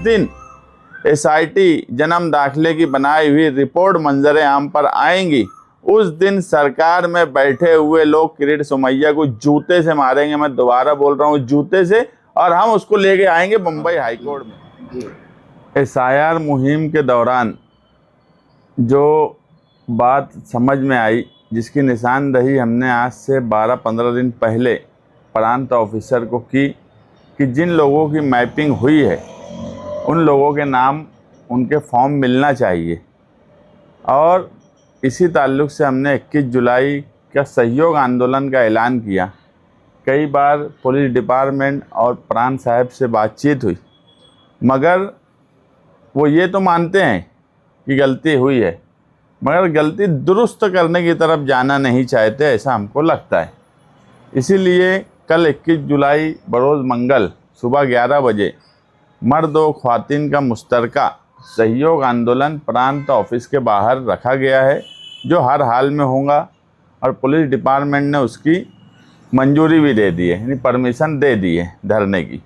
दिन एसआईटी जन्म दाखिले की बनाई हुई रिपोर्ट मंजर आम पर आएंगी, उस दिन सरकार में बैठे हुए लोग किरीट सोमैया को जूते से मारेंगे। मैं दोबारा बोल रहा हूँ, जूते से, और हम उसको लेके आएंगे बम्बई हाईकोर्ट में। एसआईआर मुहिम के दौरान जो बात समझ में आई, जिसकी निशानदही हमने आज से 12-15 दिन पहले प्रांत ऑफिसर को की कि जिन लोगों की मैपिंग हुई है उन लोगों के नाम, उनके फॉर्म मिलना चाहिए। और इसी ताल्लुक़ से हमने 21 जुलाई का सहयोग आंदोलन का ऐलान किया। कई बार पुलिस डिपार्टमेंट और प्रांत साहब से बातचीत हुई, मगर वो ये तो मानते हैं कि गलती हुई है, मगर गलती दुरुस्त करने की तरफ जाना नहीं चाहते, ऐसा हमको लगता है। इसीलिए कल 21 जुलाई बरोज़ मंगल सुबह 11 बजे मर्द और ख्वातीन का मुश्तरका सहयोग आंदोलन प्रांत ऑफिस के बाहर रखा गया है, जो हर हाल में होगा। और पुलिस डिपार्टमेंट ने उसकी मंजूरी भी दे दी है, यानी परमिशन दे दी है धरने की।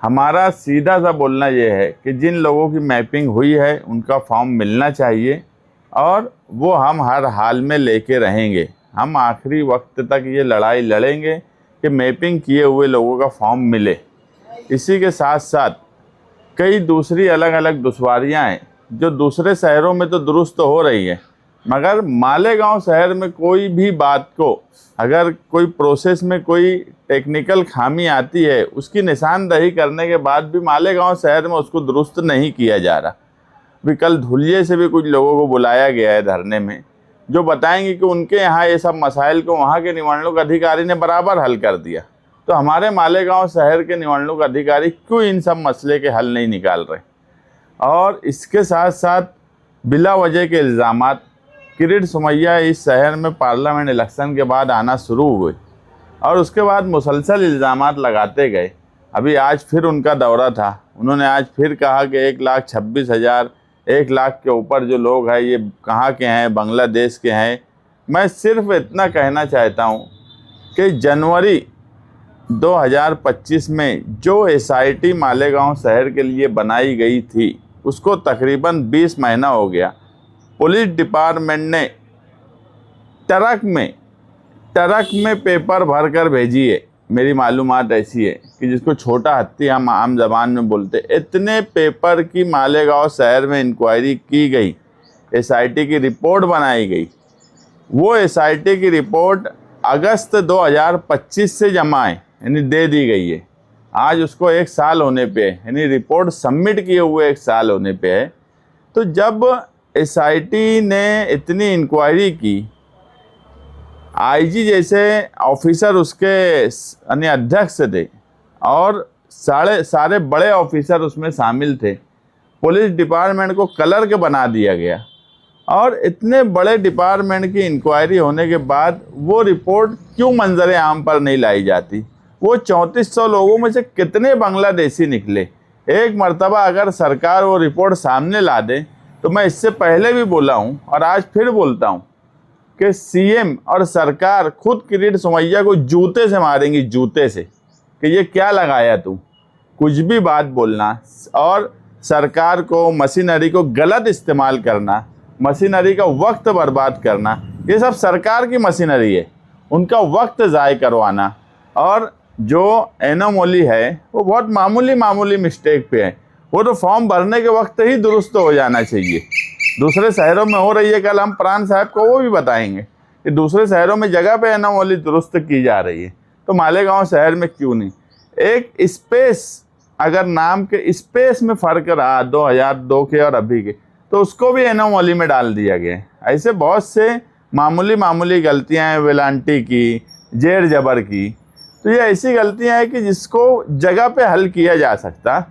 हमारा सीधा सा बोलना ये है कि जिन लोगों की मैपिंग हुई है उनका फॉर्म मिलना चाहिए, और वो हम हर हाल में लेके रहेंगे। हम आखिरी वक्त तक ये लड़ाई लड़ेंगे कि मैपिंग किए हुए लोगों का फॉर्म मिले। इसी के साथ साथ कई दूसरी अलग अलग दुश्वारियां हैं जो दूसरे शहरों में तो दुरुस्त हो रही है, मगर मालेगांव शहर में कोई भी बात को, अगर कोई प्रोसेस में कोई टेक्निकल खामी आती है, उसकी निशानदही करने के बाद भी मालेगांव शहर में उसको दुरुस्त नहीं किया जा रहा। भी कल धुलिये से भी कुछ लोगों को बुलाया गया है धरने में, जो बताएंगे कि उनके यहाँ ये सब मसाइल को वहाँ के निवारणुक अधिकारी ने बराबर हल कर दिया। तो हमारे मालेगांव शहर के निवारणुक अधिकारी क्यों इन सब मसले के हल नहीं निकाल रहे? और इसके साथ साथ बिला वजह के इल्ज़ामात, किरीट सोमैया इस शहर में पार्लियामेंट इलेक्शन के बाद आना शुरू हुए और उसके बाद मुसलसल इल्ज़ामात लगाते गए। अभी आज फिर उनका दौरा था, उन्होंने आज फिर कहा कि 1,26,000, 1 लाख के ऊपर जो लोग हैं ये कहाँ के हैं, बांग्लादेश के हैं। मैं सिर्फ इतना कहना चाहता हूँ कि जनवरी 2025 में जो एसआईटी मालेगांव शहर के लिए बनाई गई थी, उसको तकरीबन 20 महीना हो गया। पुलिस डिपार्टमेंट ने ट्रक में पेपर भर कर भेजी है। मेरी मालूमात ऐसी है कि जिसको छोटा हत्ती हम आम ज़बान में बोलते, इतने पेपर की मालेगांव शहर में इंक्वायरी की गई, एसआईटी की रिपोर्ट बनाई गई। वो एसआईटी की रिपोर्ट अगस्त 2025 से जमा है, यानी दे दी गई है। आज उसको 1 साल होने पे है, यानी रिपोर्ट सबमिट किए हुए 1 साल होने पे है। तो जब एसआईटी ने इतनी इंक्वायरी की, आईजी जैसे ऑफिसर उसके यानी अध्यक्ष थे और सारे बड़े ऑफिसर उसमें शामिल थे, पुलिस डिपार्टमेंट को क्लर्क बना दिया गया। और इतने बड़े डिपार्टमेंट की इंक्वायरी होने के बाद वो रिपोर्ट क्यों मंजर आम पर नहीं लाई जाती? वो 3400 लोगों में से कितने बांग्लादेशी निकले? एक मर्तबा अगर सरकार वो रिपोर्ट सामने ला दे, तो मैं इससे पहले भी बोला हूँ और आज फिर बोलता हूँ कि सीएम और सरकार खुद किरीट सोमैया को जूते से मारेंगी, जूते से, कि ये क्या लगाया तू, कुछ भी बात बोलना और सरकार को, मशीनरी को गलत इस्तेमाल करना, मशीनरी का वक्त बर्बाद करना, ये सब सरकार की मशीनरी है, उनका वक्त ज़ाय करवाना। और जो एनोमली है वो बहुत मामूली मिस्टेक पे है, वो तो फॉर्म भरने के वक्त ही दुरुस्त हो जाना चाहिए। दूसरे शहरों में हो रही है, कल हम प्राण साहब को वो भी बताएंगे कि दूसरे शहरों में जगह पे एनोमली दुरुस्त की जा रही है, तो मालेगांव शहर में क्यों नहीं? एक स्पेस, अगर नाम के स्पेस में फ़र्क रहा 2002 के और अभी के, तो उसको भी एनोमली में डाल दिया गया है। ऐसे बहुत से मामूली गलतियां हैं, वेलांटी की, जेर जबर की। तो ये ऐसी गलतियां हैं कि जिसको जगह पे हल किया जा सकता,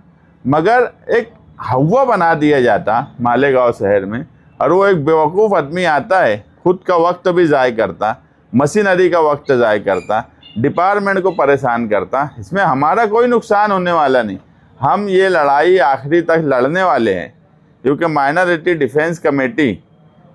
मगर एक हवा बना दिया जाता मालेगांव शहर में। और वो एक बेवकूफ़ आदमी आता है, खुद का वक्त भी ज़ाय करता, मशीनरी का वक्त ज़ाय करता, डिपार्टमेंट को परेशान करता। इसमें हमारा कोई नुकसान होने वाला नहीं, हम ये लड़ाई आखिरी तक लड़ने वाले हैं, क्योंकि माइनॉरिटी डिफेंस कमेटी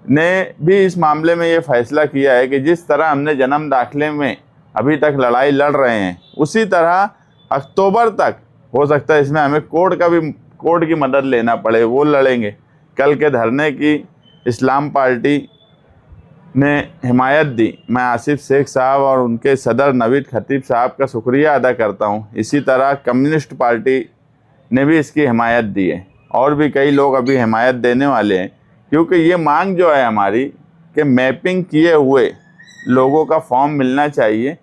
ने भी इस मामले में ये फैसला किया है कि जिस तरह हमने जन्म दाखिले में अभी तक लड़ाई लड़ रहे हैं, उसी तरह अक्टूबर तक हो सकता है इसमें हमें कोर्ट का भी कोर्ट की मदद लेना पड़े वो लड़ेंगे। कल के धरने की इस्लाम पार्टी ने हिमायत दी। मैं आसिफ शेख साहब और उनके सदर नवीद खतीब साहब का शुक्रिया अदा करता हूं। इसी तरह कम्युनिस्ट पार्टी ने भी इसकी हिमायत दी है और भी कई लोग अभी हिमायत देने वाले हैं, क्योंकि ये मांग जो है हमारी कि मैपिंग किए हुए लोगों का फॉर्म मिलना चाहिए।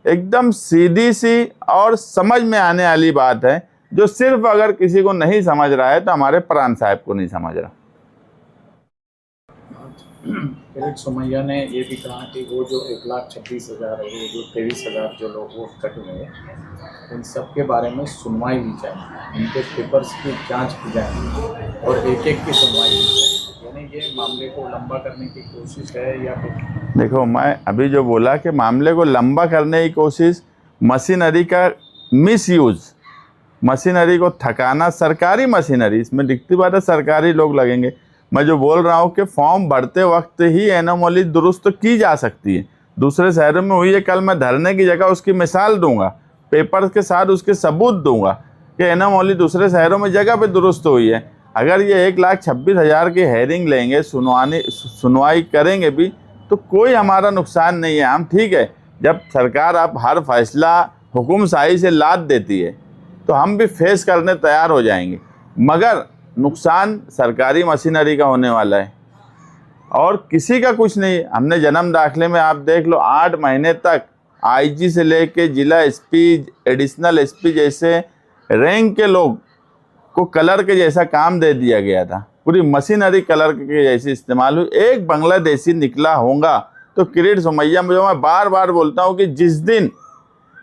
एकदम सीधी सी और समझ में आने वाली बात है, जो सिर्फ अगर किसी को नहीं समझ रहा है तो हमारे प्राण साहब को नहीं समझ रहा। किरीट सोमैया ने ये भी कहा कि वो जो 1,26,000 और वो जो 23,000 जो लोग वोट कट हुए, इन सब के बारे में सुनवाई भी चाहिए, इनके पेपर्स की जांच की जाए और एक एक की सुनवाई की जाए। यानी ये मामले को लंबा करने की कोशिश है या फिर? देखो, मैं अभी जो बोला कि मामले को लंबा करने की कोशिश, मशीनरी का मिसयूज, मशीनरी को थकाना, सरकारी मशीनरी, इसमें दिखती बात है सरकारी लोग लगेंगे। मैं जो बोल रहा हूँ कि फॉर्म भरते वक्त ही एनोमली दुरुस्त की जा सकती है, दूसरे शहरों में हुई है। कल मैं धरने की जगह उसकी मिसाल दूंगा, पेपर के साथ उसके सबूत दूंगा कि एनोमली दूसरे शहरों में जगह पे दुरुस्त हुई है। अगर ये 1,26,000 की हेयरिंग लेंगे, सुनवाई करेंगे भी, तो कोई हमारा नुकसान नहीं है। हम ठीक है, जब सरकार आप हर फैसला हुकुमशाही से लाद देती है तो हम भी फेस करने तैयार हो जाएंगे, मगर नुकसान सरकारी मशीनरी का होने वाला है और किसी का कुछ नहीं। हमने जन्म दाखिले में आप देख लो, 8 महीने तक आईजी से लेके जिला एसपी, एडिशनल एसपी जैसे रैंक के लोग को कलर के जैसा काम दे दिया गया था। पूरी मशीनरी कलर के जैसी इस्तेमाल हुई। एक बांग्लादेशी निकला होगा तो किरीट सोमैया, जो मैं बार बार बोलता हूँ कि जिस दिन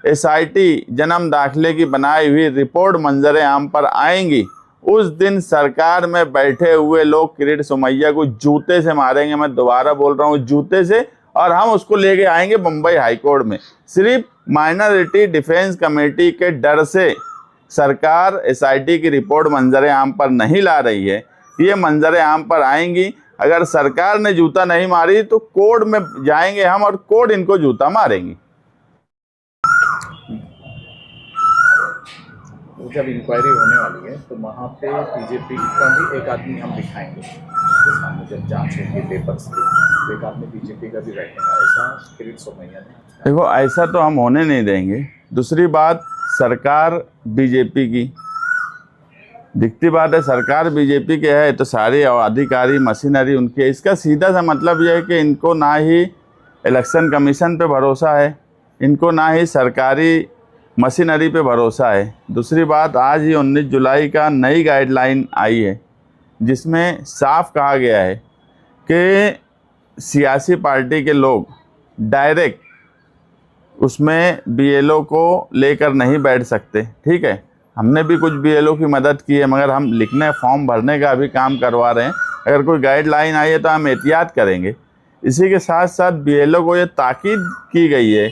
एसआईटी जन्म दाखिले की बनाई हुई रिपोर्ट मंजर आम पर आएंगी, उस दिन सरकार में बैठे हुए लोग किरीट सोमैया को जूते से मारेंगे। मैं दोबारा बोल रहा हूँ, जूते से, और हम उसको लेके आएंगे बम्बई हाईकोर्ट में। सिर्फ माइनॉरिटी डिफेंस कमेटी के डर से सरकार एसआईटी की रिपोर्ट मंजर आम पर नहीं ला रही है। ये मंजर आम पर आएंगी। अगर सरकार ने जूता नहीं मारी तो कोर्ट में जाएंगे हम और कोर्ट इनको जूता मारेंगी। जब इंक्वायरी होने वाली है तो वहाँ पे बीजेपी का भी एक आदमी हम दिखाएंगे उसके सामने, जब जांच होगी पेपर्स की, तो एक आदमी बीजेपी का भी बैठेगा, ऐसा किरीट सोमैया ने। देखो, ऐसा तो हम होने नहीं देंगे। दूसरी बात, सरकार बीजेपी की, दिखती बात है सरकार बीजेपी के है तो सारी अधिकारी मशीनरी उनकी है। इसका सीधा सा मतलब यह है कि इनको ना ही इलेक्शन कमीशन पे भरोसा है, इनको ना ही सरकारी मशीनरी पे भरोसा है। दूसरी बात, आज ही 19 जुलाई का नई गाइडलाइन आई है जिसमें साफ कहा गया है कि सियासी पार्टी के लोग डायरेक्ट उसमें बीएलओ को लेकर नहीं बैठ सकते। ठीक है, हमने भी कुछ बीएलओ की मदद की है, मगर हम लिखने, फॉर्म भरने का भी काम करवा रहे हैं। अगर कोई गाइडलाइन आई है तो हम एहतियात करेंगे। इसी के साथ साथ बीएलओ को ये ताकीद की गई है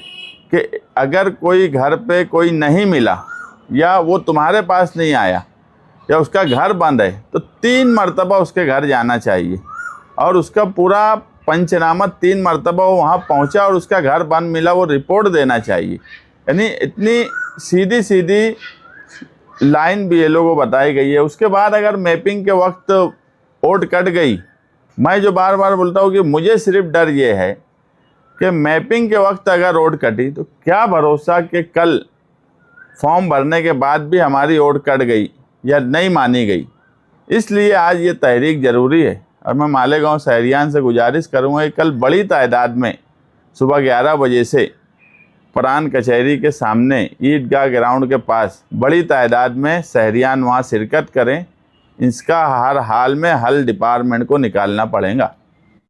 कि अगर कोई घर पे कोई नहीं मिला या वो तुम्हारे पास नहीं आया या उसका घर बंद है तो 3 मरतबा उसके घर जाना चाहिए और उसका पूरा पंचनामा 3 मरतबा वो वहाँ पहुँचा और उसका घर बंद मिला, वो रिपोर्ट देना चाहिए। यानी इतनी सीधी सीधी लाइन बीएलओ को बताई गई है। उसके बाद अगर मैपिंग के वक्त वोट कट गई, मैं जो बार बार बोलता हूँ कि मुझे सिर्फ डर ये है कि मैपिंग के वक्त अगर वोट कटी तो क्या भरोसा कि कल फॉर्म भरने के बाद भी हमारी वोट कट गई या नहीं मानी गई। इसलिए आज ये तहरीक ज़रूरी है और मैं मालेगांव शहरियान से गुजारिश करूँगा कि कल बड़ी तादाद में सुबह 11 बजे से प्राण कचहरी के सामने ईदगाह ग्राउंड के पास बड़ी तादाद में शहरियान वहाँ शिरकत करें। इसका हर हाल में हल डिपार्टमेंट को निकालना पड़ेगा।